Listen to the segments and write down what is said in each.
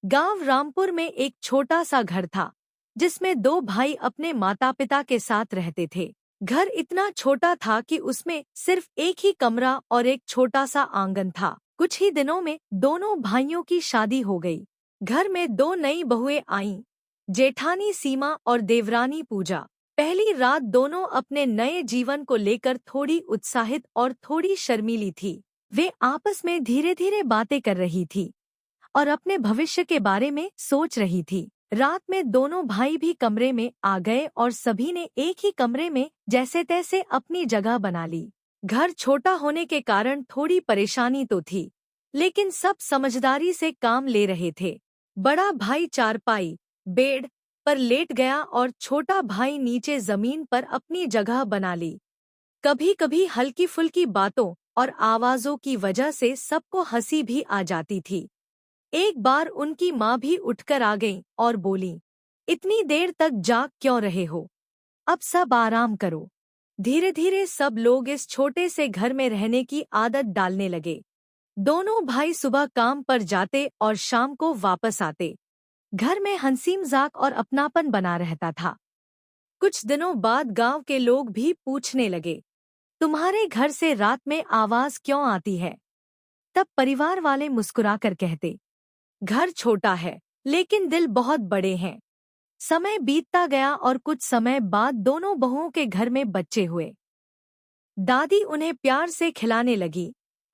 गांव रामपुर में एक छोटा सा घर था जिसमें दो भाई अपने माता पिता के साथ रहते थे। घर इतना छोटा था कि उसमें सिर्फ एक ही कमरा और एक छोटा सा आंगन था। कुछ ही दिनों में दोनों भाइयों की शादी हो गई। घर में दो नई बहुएं आईं, जेठानी सीमा और देवरानी पूजा। पहली रात दोनों अपने नए जीवन को लेकर थोड़ी उत्साहित और थोड़ी शर्मीली थी। वे आपस में धीरे धीरे बातें कर रही थी और अपने भविष्य के बारे में सोच रही थी। रात में दोनों भाई भी कमरे में आ गए और सभी ने एक ही कमरे में जैसे तैसे अपनी जगह बना ली। घर छोटा होने के कारण थोड़ी परेशानी तो थी, लेकिन सब समझदारी से काम ले रहे थे। बड़ा भाई चारपाई बेड पर लेट गया और छोटा भाई नीचे जमीन पर अपनी जगह बना ली। कभी कभी हल्की फुल्की बातों और आवाजों की वजह से सबको हंसी भी आ जाती थी। एक बार उनकी माँ भी उठकर आ गई और बोली, इतनी देर तक जाग क्यों रहे हो? अब सब आराम करो। धीरे धीरे सब लोग इस छोटे से घर में रहने की आदत डालने लगे। दोनों भाई सुबह काम पर जाते और शाम को वापस आते। घर में हंसी मजाक और अपनापन बना रहता था। कुछ दिनों बाद गांव के लोग भी पूछने लगे, तुम्हारे घर से रात में आवाज क्यों आती है? तब परिवार वाले मुस्कुराकर कहते, घर छोटा है लेकिन दिल बहुत बड़े हैं। समय बीतता गया और कुछ समय बाद दोनों बहुओं के घर में बच्चे हुए। दादी उन्हें प्यार से खिलाने लगी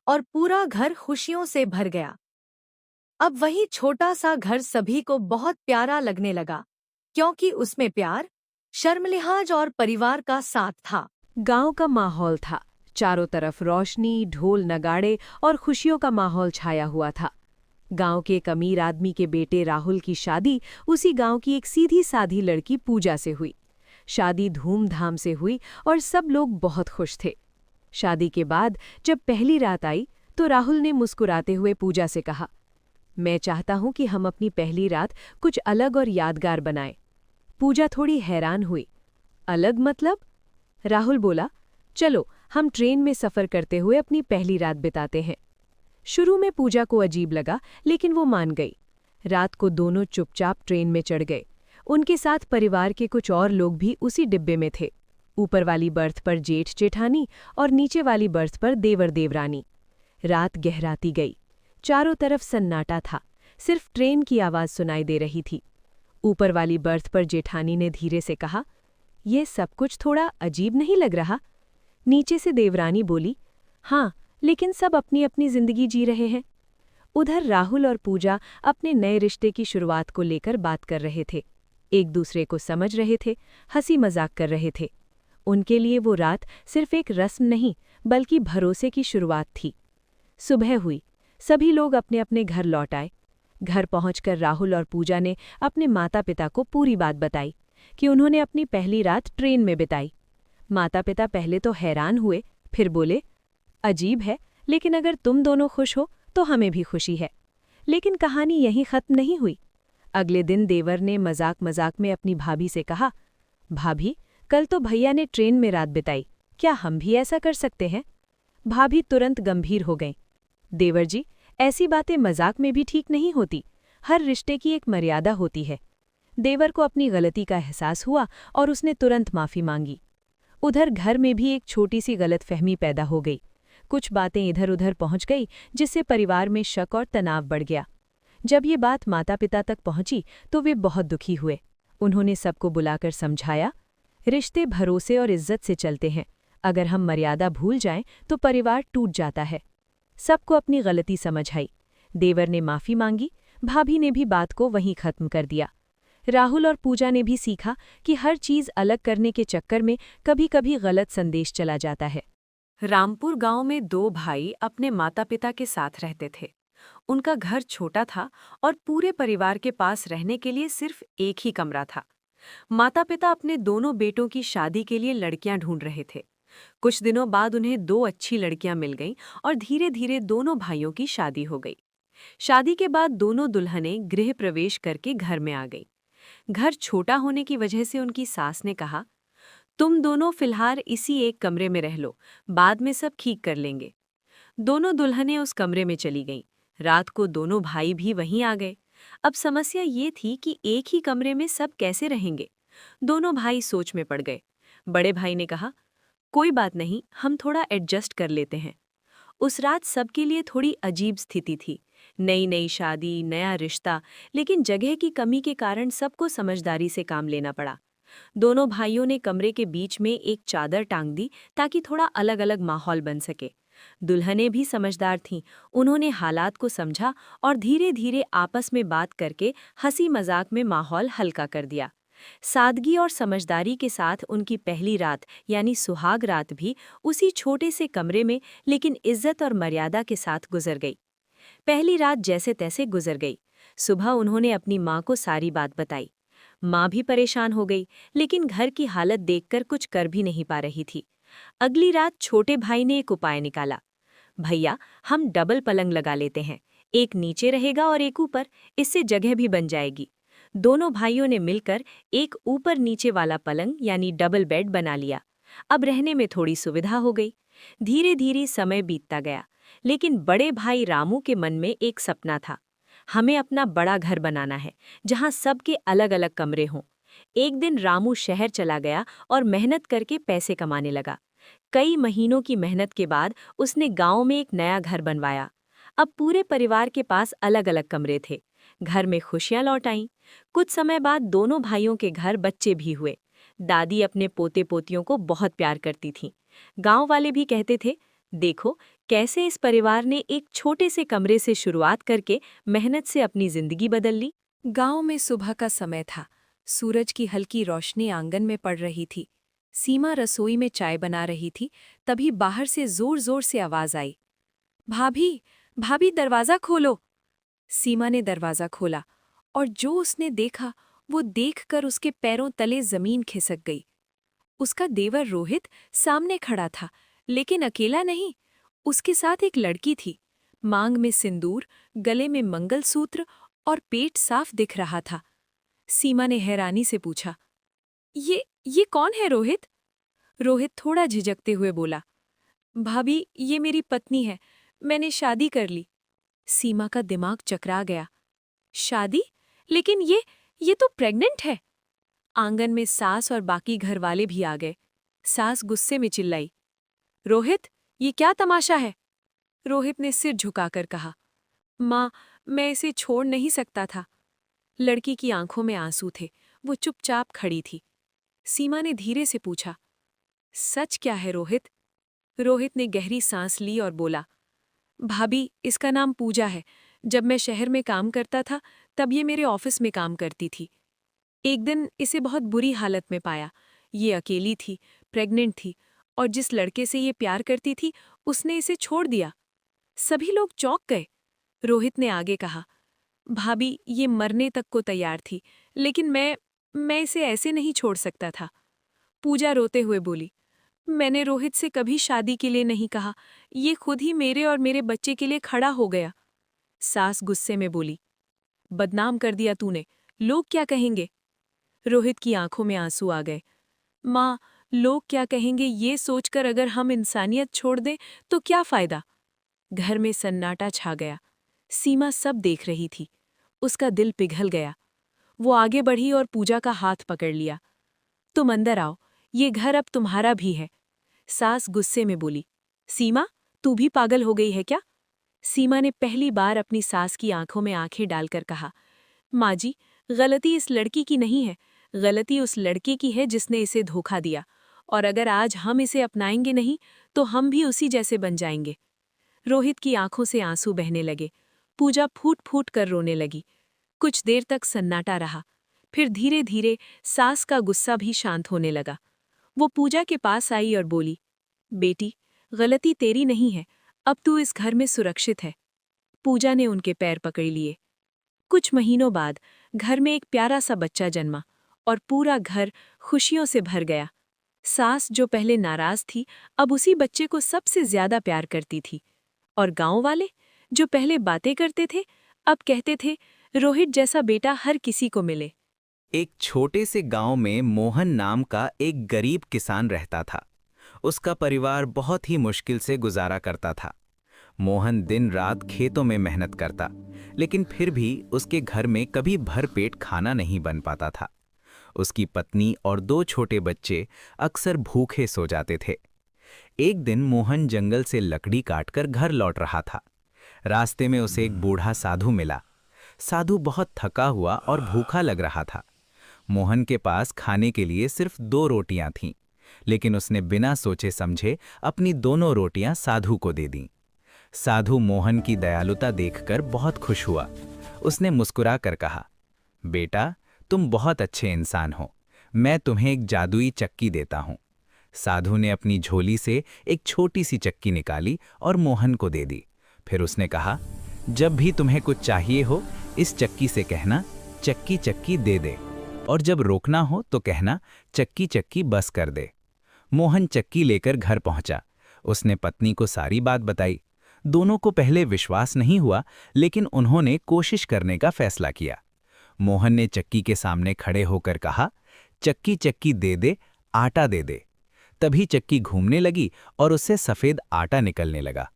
और पूरा घर खुशियों से भर गया। अब वही छोटा सा घर सभी को बहुत प्यारा लगने लगा, क्योंकि उसमें प्यार, शर्मलिहाज और परिवार का साथ था। गांव का माहौल था। चारों तरफ रोशनी, ढोल, नगाड़े और खुशियों का माहौल छाया हुआ था। गांव के एक अमीर आदमी के बेटे राहुल की शादी उसी गांव की एक सीधी साधी लड़की पूजा से हुई। शादी धूमधाम से हुई और सब लोग बहुत खुश थे। शादी के बाद जब पहली रात आई तो राहुल ने मुस्कुराते हुए पूजा से कहा, मैं चाहता हूं कि हम अपनी पहली रात कुछ अलग और यादगार बनाएं। पूजा थोड़ी हैरान हुई। अलग मतलब? राहुल बोला, चलो हम ट्रेन में सफर करते हुए अपनी पहली रात बिताते हैं। शुरू में पूजा को अजीब लगा, लेकिन वो मान गई। रात को दोनों चुपचाप ट्रेन में चढ़ गए। उनके साथ परिवार के कुछ और लोग भी उसी डिब्बे में थे। ऊपर वाली बर्थ पर जेठ जेठानी और नीचे वाली बर्थ पर देवर देवरानी। रात गहराती गई। चारों तरफ सन्नाटा था, सिर्फ ट्रेन की आवाज सुनाई दे रही थी। ऊपर वाली बर्थ पर जेठानी ने धीरे से कहा, यह सब कुछ थोड़ा अजीब नहीं लग रहा? नीचे से देवरानी बोली, हाँ, लेकिन सब अपनी अपनी जिंदगी जी रहे हैं। उधर राहुल और पूजा अपने नए रिश्ते की शुरुआत को लेकर बात कर रहे थे। एक दूसरे को समझ रहे थे, हंसी मजाक कर रहे थे। उनके लिए वो रात सिर्फ एक रस्म नहीं, बल्कि भरोसे की शुरुआत थी। सुबह हुई, सभी लोग अपने अपने घर लौट आए। घर पहुंचकर राहुल और पूजा ने अपने माता पिता को पूरी बात बताई कि उन्होंने अपनी पहली रात ट्रेन में बिताई। माता पिता पहले तो हैरान हुए, फिर बोले, अजीब है, लेकिन अगर तुम दोनों खुश हो तो हमें भी खुशी है। लेकिन कहानी यहीं खत्म नहीं हुई। अगले दिन देवर ने मजाक मजाक में अपनी भाभी से कहा, भाभी, कल तो भैया ने ट्रेन में रात बिताई, क्या हम भी ऐसा कर सकते हैं? भाभी तुरंत गंभीर हो गईं। देवर जी, ऐसी बातें मजाक में भी ठीक नहीं होती। हर रिश्ते की एक मर्यादा होती है। देवर को अपनी गलती का एहसास हुआ और उसने तुरंत माफी मांगी। उधर घर में भी एक छोटी सी गलतफहमी पैदा हो गई। कुछ बातें इधर उधर पहुंच गई, जिससे परिवार में शक और तनाव बढ़ गया। जब ये बात माता पिता तक पहुंची तो वे बहुत दुखी हुए। उन्होंने सबको बुलाकर समझाया, रिश्ते भरोसे और इज्जत से चलते हैं। अगर हम मर्यादा भूल जाएं तो परिवार टूट जाता है। सबको अपनी गलती समझ आई। देवर ने माफी मांगी, भाभी ने भी बात को वहीं खत्म कर दिया। राहुल और पूजा ने भी सीखा कि हर चीज अलग करने के चक्कर में कभी कभी गलत संदेश चला जाता है। रामपुर गांव में दो भाई अपने माता पिता के साथ रहते थे। उनका घर छोटा था और पूरे परिवार के पास रहने के लिए सिर्फ एक ही कमरा था। माता पिता अपने दोनों बेटों की शादी के लिए लड़कियां ढूंढ रहे थे। कुछ दिनों बाद उन्हें दो अच्छी लड़कियां मिल गईं और धीरे धीरे दोनों भाइयों की शादी हो गई। शादी के बाद दोनों दुल्हनें गृह प्रवेश करके घर में आ गई। घर छोटा होने की वजह से उनकी सास ने कहा, तुम दोनों फिलहाल इसी एक कमरे में रह लो, बाद में सब ठीक कर लेंगे। दोनों दुल्हनें उस कमरे में चली गईं। रात को दोनों भाई भी वहीं आ गए। अब समस्या ये थी कि एक ही कमरे में सब कैसे रहेंगे। दोनों भाई सोच में पड़ गए। बड़े भाई ने कहा, कोई बात नहीं, हम थोड़ा एडजस्ट कर लेते हैं। उस रात सबके लिए थोड़ी अजीब स्थिति थी। नई नई शादी, नया रिश्ता, लेकिन जगह की कमी के कारण सबको समझदारी से काम लेना पड़ा। दोनों भाइयों ने कमरे के बीच में एक चादर टांग दी ताकि थोड़ा अलग अलग माहौल बन सके। दुल्हनें भी समझदार थीं। उन्होंने हालात को समझा और धीरे धीरे आपस में बात करके हंसी मजाक में माहौल हल्का कर दिया। सादगी और समझदारी के साथ उनकी पहली रात यानी सुहाग रात भी उसी छोटे से कमरे में लेकिन इज्जत और मर्यादा के साथ गुजर गई। पहली रात जैसे तैसे गुजर गई। सुबह उन्होंने अपनी माँ को सारी बात बताई। माँ भी परेशान हो गई, लेकिन घर की हालत देखकर कुछ कर भी नहीं पा रही थी। अगली रात छोटे भाई ने एक उपाय निकाला। भैया, हम डबल पलंग लगा लेते हैं, एक नीचे रहेगा और एक ऊपर, इससे जगह भी बन जाएगी। दोनों भाइयों ने मिलकर एक ऊपर नीचे वाला पलंग यानी डबल बेड बना लिया। अब रहने में थोड़ी सुविधा हो गई। धीरे धीरे समय बीतता गया, लेकिन बड़े भाई रामू के मन में एक सपना था। हमें अपना बड़ा घर बनाना है, जहां सबके अलग अलग कमरे हों। एक दिन रामू शहर चला गया और मेहनत करके पैसे कमाने लगा। कई महीनों की मेहनत के बाद उसने गांव में एक नया घर बनवाया। अब पूरे परिवार के पास अलग अलग कमरे थे। घर में खुशियां लौट आईं। कुछ समय बाद दोनों भाइयों के घर बच्चे भी हुए। दादी अपने पोते पोतियों को बहुत प्यार करती थीं। गांव वाले भी कहते थे, देखो कैसे इस परिवार ने एक छोटे से कमरे से शुरुआत करके मेहनत से अपनी जिंदगी बदल ली। गांव में सुबह का समय था। सूरज की हल्की रोशनी आंगन में पड़ रही थी। सीमा रसोई में चाय बना रही थी, तभी बाहर से जोर जोर से आवाज आई, भाभी, भाभी दरवाजा खोलो। सीमा ने दरवाजा खोला और जो उसने देखा वो देखकर उसके पैरों तले जमीन खिसक गई। उसका देवर रोहित सामने खड़ा था, लेकिन अकेला नहीं, उसके साथ एक लड़की थी। मांग में सिंदूर, गले में मंगलसूत्र और पेट साफ दिख रहा था। सीमा ने हैरानी से पूछा, ये कौन है रोहित? रोहित थोड़ा झिझकते हुए बोला, भाभी, ये मेरी पत्नी है, मैंने शादी कर ली। सीमा का दिमाग चकरा गया। शादी? लेकिन ये तो प्रेग्नेंट है। आंगन में सास और बाकी घरवाले भी आ गए। सास गुस्से में चिल्लाई, रोहित, ये क्या तमाशा है? रोहित ने सिर झुकाकर कहा, माँ, मैं इसे छोड़ नहीं सकता था। लड़की की आंखों में आंसू थे, वो चुपचाप खड़ी थी। सीमा ने धीरे से पूछा, सच क्या है रोहित? रोहित ने गहरी सांस ली और बोला, भाभी, इसका नाम पूजा है। जब मैं शहर में काम करता था तब ये मेरे ऑफिस में काम करती थी। एक दिन इसे बहुत बुरी हालत में पाया। ये अकेली थी, प्रेग्नेंट थी, और जिस लड़के से ये प्यार करती थी उसने इसे छोड़ दिया। सभी लोग चौंक गए। रोहित ने आगे कहा, भाभी, ये मरने तक को तैयार थी, लेकिन मैं इसे ऐसे नहीं छोड़ सकता था। पूजा रोते हुए बोली, मैंने रोहित से कभी शादी के लिए नहीं कहा, ये खुद ही मेरे और मेरे बच्चे के लिए खड़ा हो गया। सास गुस्से में बोली, बदनाम कर दिया तूने, लोग क्या कहेंगे? रोहित की आंखों में आंसू आ गए। माँ, लोग क्या कहेंगे ये सोचकर अगर हम इंसानियत छोड़ दें तो क्या फायदा? घर में सन्नाटा छा गया। सीमा सब देख रही थी। उसका दिल पिघल गया। वो आगे बढ़ी और पूजा का हाथ पकड़ लिया। तुम अंदर आओ, ये घर अब तुम्हारा भी है। सास गुस्से में बोली, सीमा, तू भी पागल हो गई है क्या? सीमा ने पहली बार अपनी सास की आंखों में आंखें डालकर कहा, माँ जी, गलती इस लड़की की नहीं है, गलती उस लड़के की है जिसने इसे धोखा दिया, और अगर आज हम इसे अपनाएंगे नहीं तो हम भी उसी जैसे बन जाएंगे। रोहित की आंखों से आंसू बहने लगे। पूजा फूट फूट कर रोने लगी। कुछ देर तक सन्नाटा रहा। फिर धीरे धीरे सास का गुस्सा भी शांत होने लगा। वो पूजा के पास आई और बोली, बेटी, गलती तेरी नहीं है, अब तू इस घर में सुरक्षित है। पूजा ने उनके पैर पकड़ लिए। कुछ महीनों बाद घर में एक प्यारा सा बच्चा जन्मा और पूरा घर खुशियों से भर गया। सास जो पहले नाराज थी, अब उसी बच्चे को सबसे ज्यादा प्यार करती थी, और गांव वाले जो पहले बातें करते थे अब कहते थे, रोहित जैसा बेटा हर किसी को मिले। एक छोटे से गांव में मोहन नाम का एक गरीब किसान रहता था। उसका परिवार बहुत ही मुश्किल से गुजारा करता था। मोहन दिन रात खेतों में मेहनत करता, लेकिन फिर भी उसके घर में कभी भरपेट खाना नहीं बन पाता था। उसकी पत्नी और 2 छोटे बच्चे अक्सर भूखे सो जाते थे। एक दिन मोहन जंगल से लकड़ी काटकर घर लौट रहा था। रास्ते में उसे एक बूढ़ा साधु मिला। साधु बहुत थका हुआ और भूखा लग रहा था। मोहन के पास खाने के लिए सिर्फ 2 रोटियां थीं, लेकिन उसने बिना सोचे समझे अपनी दोनों रोटियां साधु को दे दीं। साधु मोहन की दयालुता देखकर बहुत खुश हुआ। उसने मुस्कुरा कर कहा, बेटा, तुम बहुत अच्छे इंसान हो, मैं तुम्हें एक जादुई चक्की देता हूँ। साधु ने अपनी झोली से एक छोटी सी चक्की निकाली और मोहन को दे दी। फिर उसने कहा, जब भी तुम्हें कुछ चाहिए हो, इस चक्की से कहना, चक्की चक्की दे दे, और जब रोकना हो तो कहना, चक्की चक्की बस कर दे। मोहन चक्की लेकर घर पहुंचा। उसने पत्नी को सारी बात बताई। दोनों को पहले विश्वास नहीं हुआ, लेकिन उन्होंने कोशिश करने का फैसला किया। मोहन ने चक्की के सामने खड़े होकर कहा, चक्की चक्की दे दे, आटा दे दे। तभी चक्की घूमने लगी और उससे सफेद आटा निकलने लगा।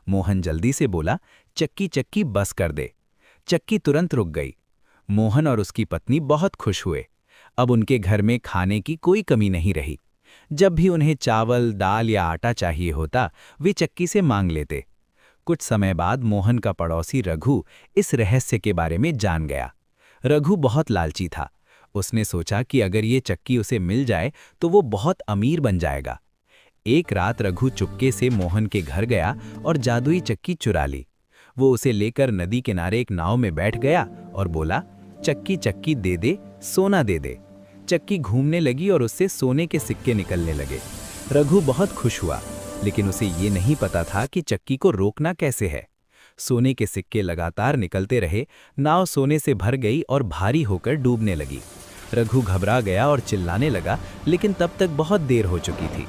मोहन जल्दी से बोला, चक्की चक्की बस कर दे। चक्की तुरंत रुक गई। मोहन और उसकी पत्नी बहुत खुश हुए। अब उनके घर में खाने की कोई कमी नहीं रही। जब भी उन्हें चावल, दाल या आटा चाहिए होता, वे चक्की से मांग लेते। कुछ समय बाद मोहन का पड़ोसी रघु इस रहस्य के बारे में जान गया। रघु बहुत लालची था। उसने सोचा कि अगर ये चक्की उसे मिल जाए तो वो बहुत अमीर बन जाएगा। एक रात रघु चुपके से मोहन के घर गया और जादुई चक्की चुरा ली। वो उसे लेकर नदी किनारे एक नाव में बैठ गया और बोला, चक्की चक्की दे दे, सोना दे दे। चक्की घूमने लगी और उससे सोने के सिक्के निकलने लगे। रघु बहुत खुश हुआ, लेकिन उसे ये नहीं पता था कि चक्की को रोकना कैसे है। सोने के सिक्के लगातार निकलते रहे। नाव सोने से भर गई और भारी होकर डूबने लगी। रघु घबरा गया और चिल्लाने लगा, लेकिन तब तक बहुत देर हो चुकी थी।